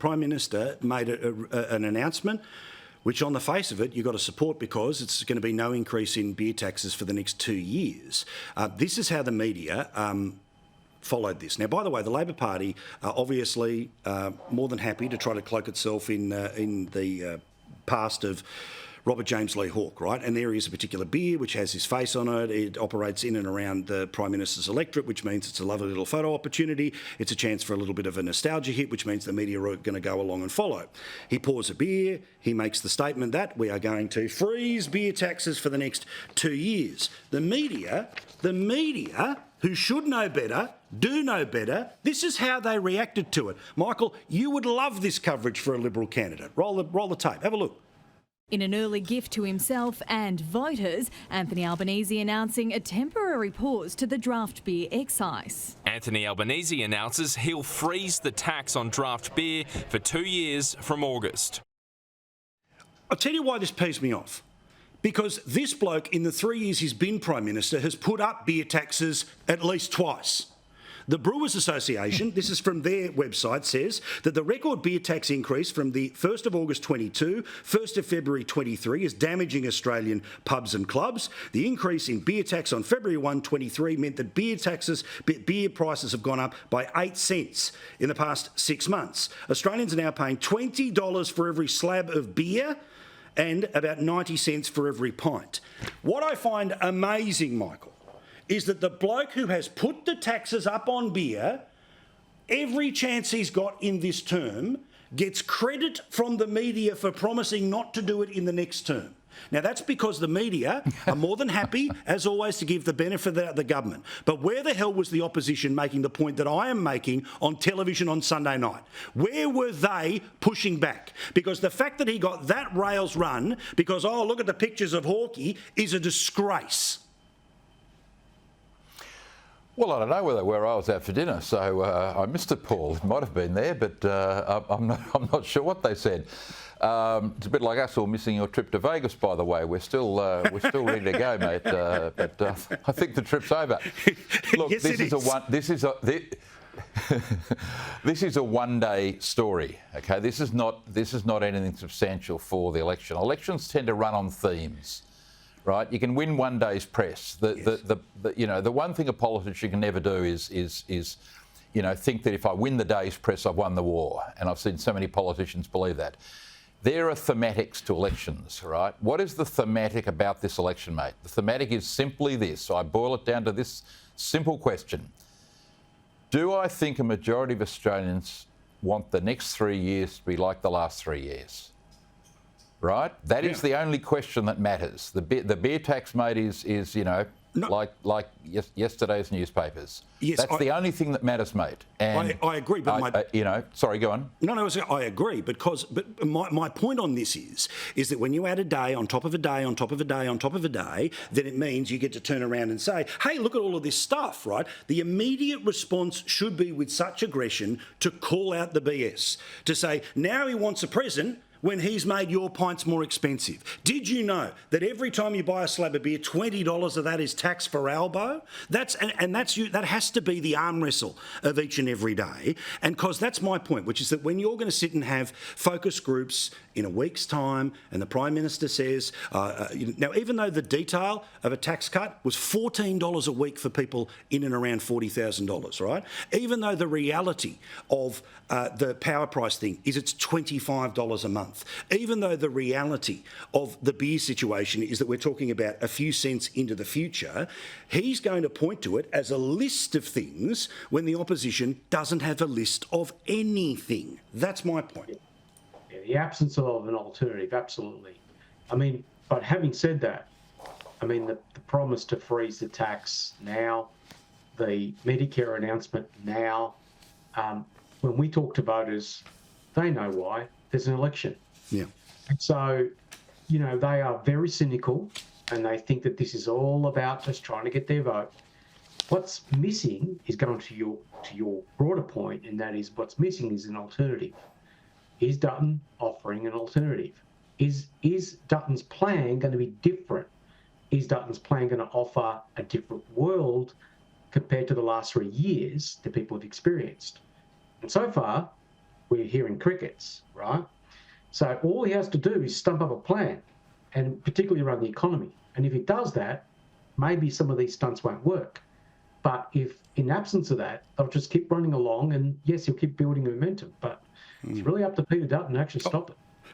Prime Minister made an announcement, which on the face of it, you've got to support because it's going to be no increase in beer taxes for the next 2 years. This is how the media followed this. Now, by the way, the Labor Party are obviously more than happy to try to cloak itself in the past of Robert James Lee Hawke, right? And there is a particular beer which has his face on it. It operates in and around the Prime Minister's electorate, which means it's a lovely little photo opportunity. It's a chance for a little bit of a nostalgia hit, which means the media are going to go along and follow. He pours a beer. He makes the statement that we are going to freeze beer taxes for the next 2 years. The media, who should know better, do know better, this is how they reacted to it. Michael, you would love this coverage for a Liberal candidate. Roll the tape. Have a look. In an early gift to himself and voters, Anthony Albanese announcing a temporary pause to the draft beer excise. Anthony Albanese announces he'll freeze the tax on draft beer for 2 years from August. I'll tell you why this pees me off. Because this bloke, in the 3 years he's been Prime Minister, has put up beer taxes at least twice. The Brewers Association, this is from their website, says that the record beer tax increase from the 1st of August 22, 1st of February 23 is damaging Australian pubs and clubs. The increase in beer tax on February 1, 23 meant that beer prices have gone up by 8 cents in the past 6 months. Australians are now paying $20 for every slab of beer and about 90 cents for every pint. What I find amazing, Michael, is that the bloke who has put the taxes up on beer, every chance he's got in this term, gets credit from the media for promising not to do it in the next term. Now, that's because the media are more than happy, as always, to give the benefit of the government. But where the hell was the opposition making the point that I am making on television on Sunday night? Where were they pushing back? Because the fact that he got that rails run because, oh, look at the pictures of Hawkey, is a disgrace. Well, I don't know where I was out for dinner, so I missed it, Paul. It might have been there, but I'm not sure what they said. It's a bit like us all missing your trip to Vegas, by the way. We're still ready to go, mate. But I think the trip's over. Look, yes, this is a one-day story. Okay, this is not anything substantial for the election. Elections tend to run on themes. Right, you can win one day's press. The one thing a politician can never do is think that if I win the day's press, I've won the war. And I've seen so many politicians believe that. There are thematics to elections, right? What is the thematic about this election, mate? The thematic is simply this. So I boil it down to this simple question: do I think a majority of Australians want the next 3 years to be like the last 3 years? Right? That is the only question that matters. The beer tax, mate, is like yesterday's newspapers. Yes, that's the only thing that matters, mate. And I agree, but sorry, go on. No, I agree, but my point on this is that when you add a day on top of a day on top of a day on top of a day, then it means you get to turn around and say, hey, look at all of this stuff, right? The immediate response should be with such aggression to call out the BS, to say, now he wants a present when he's made your pints more expensive. Did you know that every time you buy a slab of beer, $20 of that is tax for Albo? That has to be the arm wrestle of each and every day. And because that's my point, which is that when you're going to sit and have focus groups in a week's time, and the Prime Minister says, now even though the detail of a tax cut was $14 a week for people in and around $40,000, right? Even though the reality of the power price thing is it's $25 a month. Even though the reality of the beer situation is that we're talking about a few cents into the future, he's going to point to it as a list of things when the opposition doesn't have a list of anything. That's my point. Yeah, the absence of an alternative, absolutely. I mean, but having said that, I mean, the promise to freeze the tax now, the Medicare announcement now, when we talk to voters, they know why. There's an election. Yeah. And so, they are very cynical and they think that this is all about just trying to get their vote. What's missing is going to your broader point, and that is what's missing is an alternative. Is Dutton offering an alternative? Is Dutton's plan going to be different? Is Dutton's plan going to offer a different world compared to the last 3 years that people have experienced? And so far, we're hearing crickets, right? So all he has to do is stump up a plan, and particularly around the economy. And if he does that, maybe some of these stunts won't work. But if in absence of that, they'll just keep running along, and yes, he'll keep building momentum. But it's really up to Peter Dutton to actually stop it.